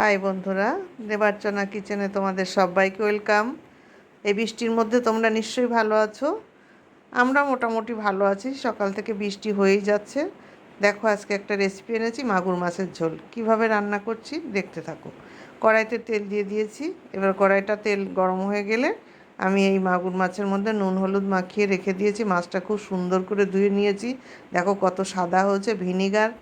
High বন্ধুরা, দেবার্চনা কিচেনে তোমাদের সবাইকে ওয়েলকাম। এই বৃষ্টির মধ্যে তোমরা নিশ্চয়ই ভালো আছো। আমরা মোটামুটি ভালো আছি, সকাল থেকে বৃষ্টি হয়েই যাচ্ছে। দেখো, আজকে একটা রেসিপি এনেছি, মাগুর মাছের ঝোল। কিভাবে রান্না করছি দেখতে থাকো। কড়াইতে তেল দিয়ে দিয়েছি। এবার কড়াইটা তেল গরম হয়ে গেলে আমি এই মাগুর মাছের মধ্যে নুন হলুদ মাখিয়ে রেখে দিয়েছি। মাছটা খুব সুন্দর করে ধুয়ে নিয়েছি। দেখো কত সাদা হয়েছে। ভিনিগার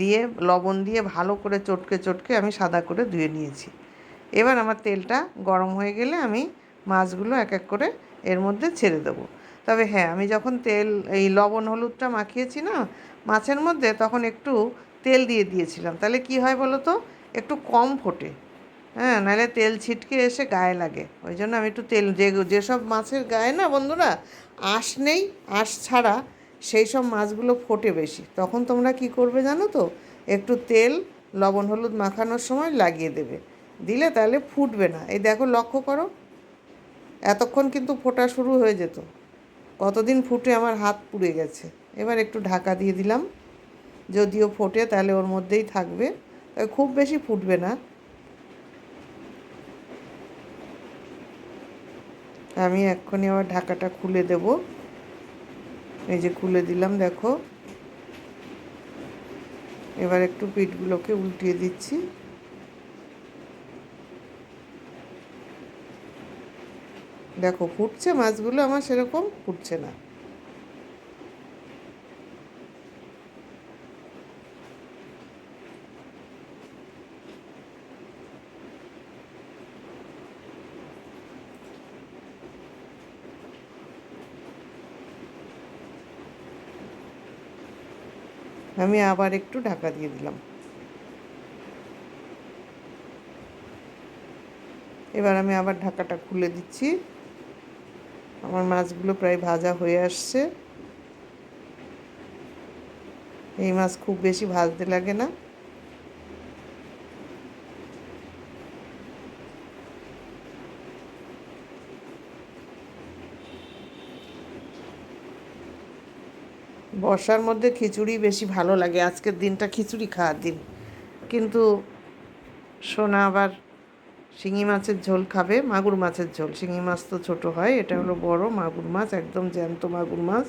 দিয়ে লবণ দিয়ে ভালো করে চটকে চটকে আমি সাদা করে ধুয়ে নিয়েছি। এবার আমার তেলটা গরম হয়ে গেলে আমি মাছগুলো এক এক করে এর মধ্যে ছেড়ে দেবো। তবে হ্যাঁ, আমি যখন তেল এই লবণ হলুদটা মাখিয়েছি না মাছের মধ্যে, তখন একটু তেল দিয়ে দিয়েছিলাম। তাহলে কি হয় বলো তো, একটু কম ফোটে। হ্যাঁ, নাহলে তেল ছিটকে এসে গায়ে লাগে। ওই জন্য আমি একটু তেল, যেসব মাছের গায়ে না বন্ধুরা আঁশ নেই, আঁশ ছাড়া সেই সব মাছগুলো ফোটে বেশি। তখন তোমরা কি করবে জানো তো, একটু তেল লবণ হলুদ মাখানোর সময় লাগিয়ে দেবে। দিলে তাহলে ফুটবে না। এই দেখো, লক্ষ্য করো, এতক্ষণ কিন্তু ফোটা শুরু হয়ে যেত। কতদিন ফুটে আমার হাত পুড়ে গেছে। এবার একটু ঢাকা দিয়ে দিলাম। যদিও ফোটে তাহলে ওর মধ্যেই থাকবে, খুব বেশি ফুটবে না। আমি এক্ষুনি আবার ঢাকাটা খুলে দেব। এই যে খুলে দিলাম, দেখো। এবার একটু পিঠগুলোকে উল্টিয়ে দিচ্ছি। দেখো ফুটছে, মাছগুলো আমার সেরকম ফুটছে না। আমি আবার একটু ঢাকা দিয়ে দিলাম। এবার আমি আবার ঢাকাটা খুলে দিচ্ছি। আমার মাছগুলো প্রায় ভাজা হয়ে আসছে। এই মাছ খুব বেশি ভাজতে লাগে না। বর্ষার মধ্যে খিচুড়ি বেশি ভালো লাগে। আজকের দিনটা খিচুড়ি খাওয়ার দিন। কিন্তু সোনা আবার শিঙি মাছের ঝোল খাবে, মাগুর মাছের ঝোল। শিঙি মাছ তো ছোটো হয়, এটা হলো বড় মাগুর মাছ, একদম জ্যান্ত মাগুর মাছ।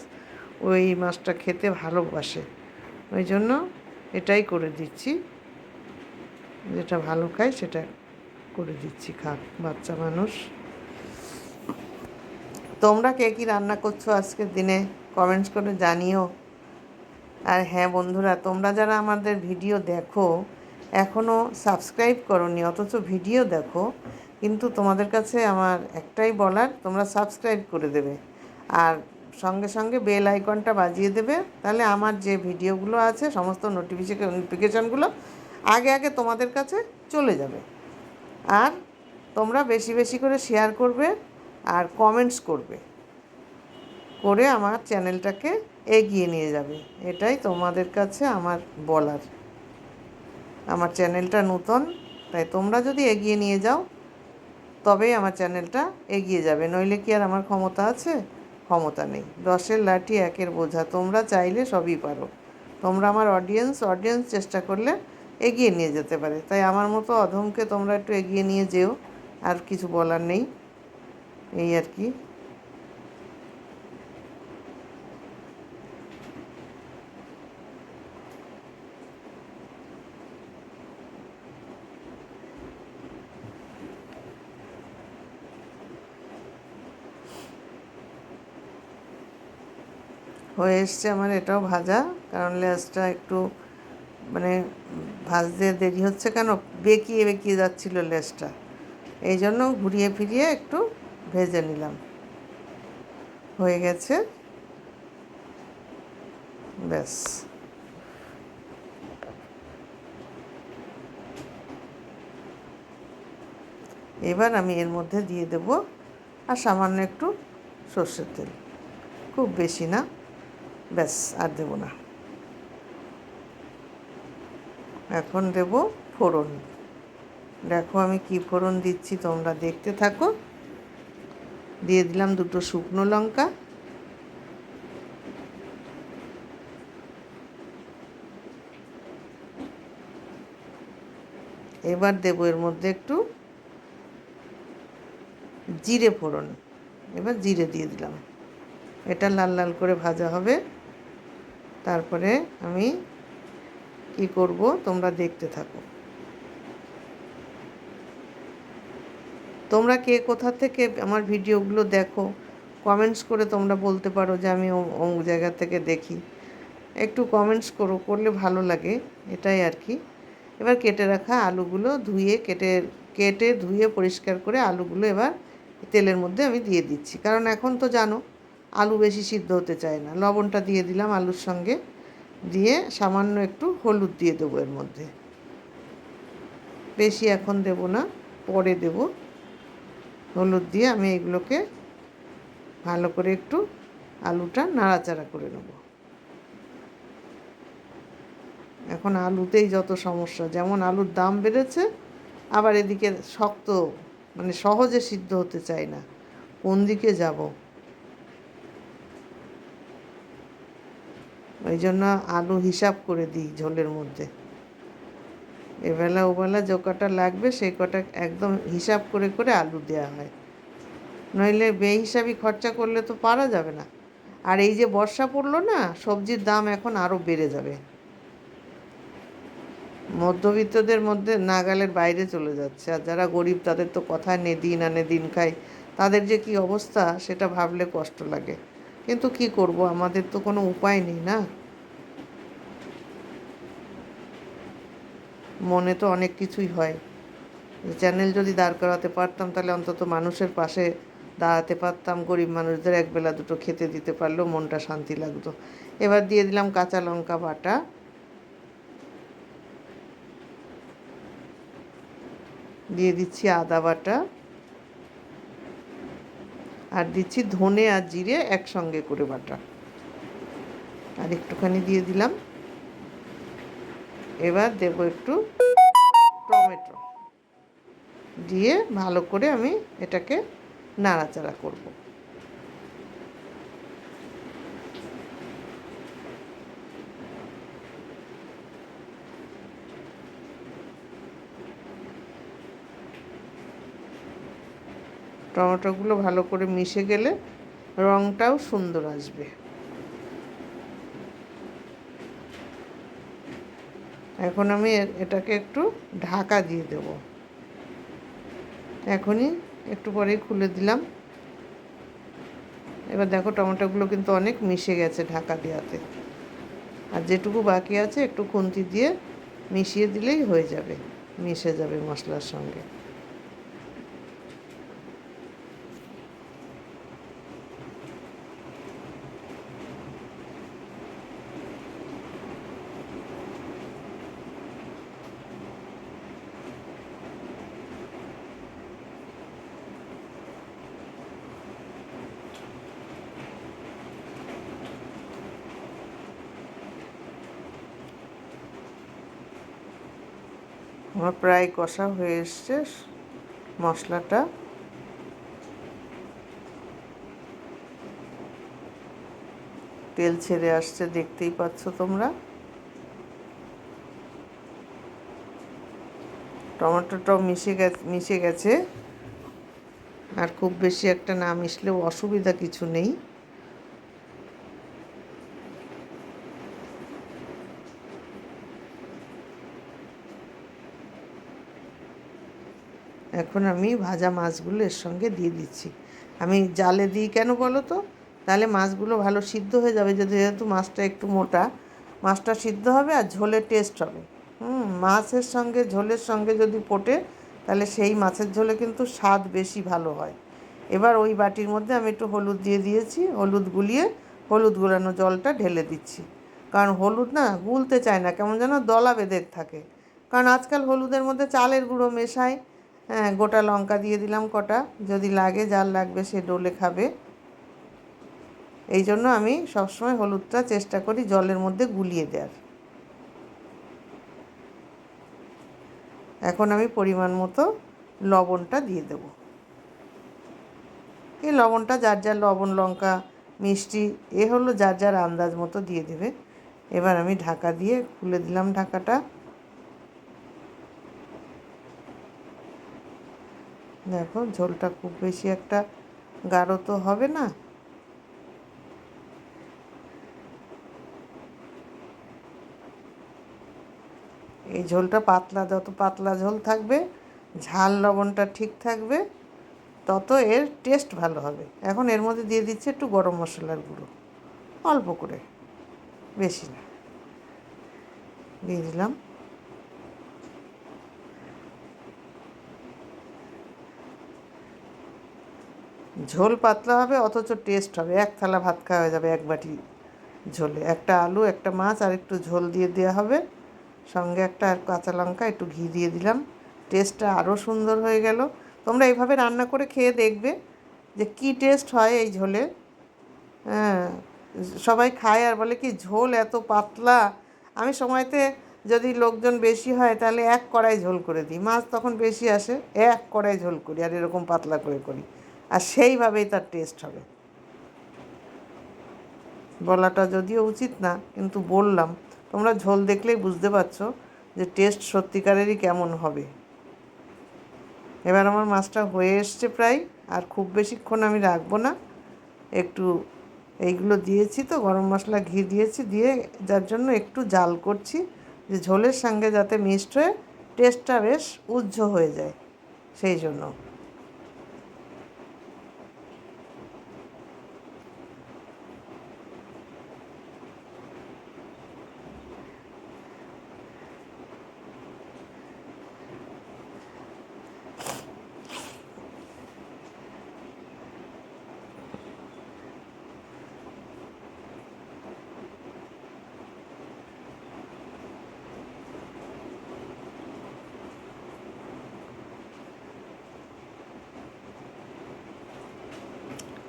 ওই মাছটা খেতে ভালোবাসে, ওই জন্য এটাই করে দিচ্ছি। যেটা ভালো খায় সেটা করে দিচ্ছি, খাক বাচ্চা মানুষ। তোমরা কে কী রান্না করছো আজকের দিনে কমেন্টস করে জানিও। আর হ্যাঁ বন্ধুরা, তোমরা যারা আমাদের ভিডিও দেখো এখনও সাবস্ক্রাইব করোনি, অথচ ভিডিও দেখো, কিন্তু তোমাদের কাছে আমার একটাই বলার, তোমরা সাবস্ক্রাইব করে দেবে আর সঙ্গে সঙ্গে বেল আইকনটা বাজিয়ে দেবে। তাহলে আমার যে ভিডিওগুলো আছে সমস্ত নোটিফিকেশানগুলো আগে আগে তোমাদের কাছে চলে যাবে। আর তোমরা বেশি বেশি করে শেয়ার করবে আর কমেন্টস করবে, করে আমার চ্যানেলটাকে এগিয়ে নিয়ে যাবে। এটাই তোমাদের কাছে আমার বলার। আমার চ্যানেলটা নতুন, তাই তোমরা যদি এগিয়ে নিয়ে যাও তবেই আমার চ্যানেলটা এগিয়ে যাবে। নইলে কি আর আমার ক্ষমতা আছে? ক্ষমতা নেই। 10-এর লাঠি 1-এর বোঝা। তোমরা চাইলে সবই পারো। তোমরা আমার অডিয়েন্স চেষ্টা করলে এগিয়ে নিয়ে যেতে পারে। তাই আমার মতো অধমকে তোমরা একটু এগিয়ে নিয়ে যেও, আর কিছু বলার নেই। এই আর কি। হয়ে এসছে আমার এটাও ভাজা, কারণ লেজটা একটু মানে ভাজতে দেরি হচ্ছে কেন, বেঁকিয়ে বেঁকিয়ে যাচ্ছিলো লেজটা, এই জন্য ঘুরিয়ে ফিরিয়ে একটু ভেজে নিলাম। হয়ে গেছে, ব্যাস। এবার আমি এর মধ্যে দিয়ে দেব আর সামান্য একটু সর্ষের তেল, খুব বেশি না, ব্যাস, আর দেব না। এখন দেব ফোড়ন। দেখো আমি কি ফোড়ন দিচ্ছি, তোমরা দেখতে থাকো। দিয়ে দিলাম 2টো শুকনো লঙ্কা, এবার দেবো এর মধ্যে একটু জিরে ফোড়ন। এবার জিরে দিয়ে দিলাম, এটা লাল লাল করে ভাজা হবে। তারপরে আমি কি করব তোমরা দেখতে থাকো। তোমরা কে কোথা থেকে আমার ভিডিওগুলো দেখো কমেন্টস করে তোমরা বলতে পারো যে আমি অমুক জায়গা থেকে দেখি, একটু কমেন্টস করলে ভালো লাগে, এটাই আর কি। এবার কেটে রাখা আলুগুলো কেটে ধুয়ে পরিষ্কার করে আলুগুলো এবার তেলের মধ্যে আমি দিয়ে দিচ্ছি, কারণ এখন তো জানো আলু বেশি সিদ্ধ হতে চায় না। লবণটা দিয়ে দিলাম আলুর সঙ্গে, দিয়ে সামান্য একটু হলুদ দিয়ে দেবো এর মধ্যে, বেশি এখন দেব না, পরে দেব। হলুদ দিয়ে আমি এগুলোকে ভালো করে একটু আলুটা নাড়াচাড়া করে নেব। এখন আলুতেই যত সমস্যা, যেমন আলুর দাম বেড়েছে, আবার এদিকে শক্ত, মানে সহজে সিদ্ধ হতে চায় না। কোন দিকে যাব? ওই জন্য আলু হিসাব করে দিই ঝোলের মধ্যে, এবেলা ওবেলা যে কটা লাগবে সেই কটা একদম হিসাব করে করে আলু দেওয়া হয়, নইলে বেহিসাবি খরচা করলে তো পারা যাবে না। আর এই যে বর্ষা পড়লো না, সবজির দাম এখন আরও বেড়ে যাবে, মধ্যবিত্তদের মধ্যে নাগালের বাইরে চলে যাচ্ছে। আর যারা গরিব তাদের তো কথায় নেই, দিন আনে দিন খায়, তাদের যে কি অবস্থা সেটা ভাবলে কষ্ট লাগে। কিন্তু কি করব, আমাদের তো কোনো উপায় নেই না। মনে তো অনেক কিছুই হয়। চ্যানেল যদি দাঁড় করাতে পারতাম তাহলে অন্তত মানুষের পাশে দাঁড়াতে পারতাম, গরিব মানুষদের একবেলা দুটো খেতে দিতে পারলেও মনটা শান্তি লাগতো। এবার দিয়ে দিলাম কাঁচা লঙ্কা বাটা, দিয়ে দিচ্ছি আদা বাটা, আর দিচ্ছি ধনে আর জিরে একসঙ্গে করে বাটা, আর একটুখানি দিয়ে দিলাম। এবার দেবো একটু টমেটো, দিয়ে ভালো করে আমি এটাকে নাড়াচাড়া করব। টমেটোগুলো ভালো করে মিশে গেলে রঙটাও সুন্দর আসবে। এখন আমি এটাকে একটু ঢাকা দিয়ে দেব। এখনই একটু পরেই খুলে দিলাম। এবার দেখো টমেটোগুলো কিন্তু অনেক মিশে গেছে ঢাকা দেওয়াতে, আর যেটুকু বাকি আছে একটু খুন্তি দিয়ে মিশিয়ে দিলেই হয়ে যাবে, মিশে যাবে মশলার সঙ্গে। আমার প্রায় কষা হয়ে এসছে মশলাটা। তেল ছেড়ে আসছে, দেখতেই পাচ্ছ তোমরা। টমেটোটাও মিশে গেছে, আর খুব বেশি একটা না মিশলেও অসুবিধা কিছু নেই। এখন আমি ভাজা মাছগুলো এর সঙ্গে দিয়ে দিচ্ছি। আমি জালে দিই কেন বলো তো, তাহলে মাছগুলো ভালো সিদ্ধ হয়ে যাবে, যেহেতু মাছটা একটু মোটা, মাছটা সিদ্ধ হবে আর ঝোলের টেস্ট হবে। মাছের সঙ্গে ঝোলের সঙ্গে যদি ফোটে তাহলে সেই মাছের ঝোলে কিন্তু স্বাদ বেশি ভালো হয়। এবার ওই বাটির মধ্যে আমি একটু হলুদ দিয়ে দিয়েছি, হলুদ গুলিয়ে হলুদ গুলানো জলটা ঢেলে দিচ্ছি, কারণ হলুদ না গুলতে চায় না, কেমন যেন দলা বেঁধে থাকে। কারণ আজকাল হলুদের মধ্যে চালের গুঁড়ো মেশায়। হ্যাঁ, গোটা লঙ্কা দিয়ে দিলাম কটা, যদি লাগে, যার লাগবে সে ডলে খাবে। এই জন্য আমি সবসময় হলুদটা চেষ্টা করি জলের মধ্যে গুলিয়ে দেওয়ার। এখন আমি পরিমাণ মতো লবণটা দিয়ে দেব। এই লবণটা যার যার লবণ, লঙ্কা, মিষ্টি হলো যার যার আন্দাজ মতো দিয়ে দেবে। এবার আমি ঢাকা দিয়ে খুলে দিলাম ঢাকাটা। দেখো ঝোলটা খুব বেশি একটা গাঢ় তো হবে না। এই ঝোলটা পাতলা, যত পাতলা ঝোল থাকবে, ঝাল লবণটা ঠিক থাকবে, তত এর টেস্ট ভালো হবে। এখন এর মধ্যে দিয়ে দিচ্ছি একটু গরম মশলার গুঁড়ো, অল্প করে, বেশি না, দিয়ে দিলাম। ঝোল পাতলা হবে অথচ টেস্ট হবে, এক থালা ভাত খাওয়া হয়ে যাবে এক বাটি ঝোলে। একটা আলু, একটা মাছ আর একটু ঝোল দিয়ে দেওয়া হবে, সঙ্গে একটা আর কাঁচা লঙ্কা, একটু ঘি দিয়ে দিলাম, টেস্টটা আরও সুন্দর হয়ে গেল। তোমরা এইভাবে রান্না করে খেয়ে দেখবে যে কী টেস্ট হয় এই ঝোলে। হ্যাঁ, সবাই খায় আর বলে কি ঝোল এত পাতলা। আমি সময়তে যদি লোকজন বেশি হয় তাহলে এক কড়াই ঝোল করে দিই, মাছ তখন বেশি আসে, এক কড়াই ঝোল করি আর এরকম পাতলা করে করি, আর সেইভাবেই তার টেস্ট হবে। বলাটা যদিও উচিত না, কিন্তু বললাম, তোমরা ঝোল দেখলেই বুঝতে পারছো যে টেস্ট সত্যিকারেরই কেমন হবে। এবার আমার মাছটা হয়ে এসছে প্রায়, আর খুব বেশিক্ষণ আমি রাখবো না। একটু এইগুলো দিয়েছি তো, গরম মশলা, ঘি দিয়েছি, দিয়ে যার জন্য একটু জাল করছি, যে ঝোলের সঙ্গে যাতে মিক্সড হয়ে টেস্টটা বেশ উজ্জ্বল হয়ে যায়, সেই জন্য।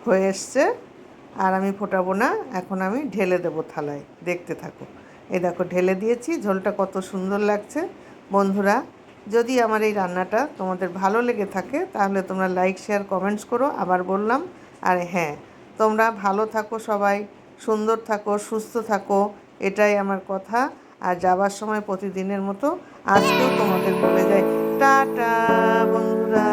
হয়ে এসছে, আর আমি ফোটাবো না, এখন আমি ঢেলে দেবো থালায়, দেখতে থাকো। এই দেখো ঢেলে দিয়েছি, ঝোলটা কত সুন্দর লাগছে। বন্ধুরা, যদি আমার এই রান্নাটা তোমাদের ভালো লেগে থাকে তাহলে তোমরা লাইক, শেয়ার, কমেন্টস করো, আবার বললাম। আর হ্যাঁ, তোমরা ভালো থাকো, সবাই সুন্দর থাকো, সুস্থ থাকো, এটাই আমার কথা। আর যাবার সময় প্রতিদিনের মতো আজকেও তোমাদের বলে যাই, টাটা বন্ধুরা।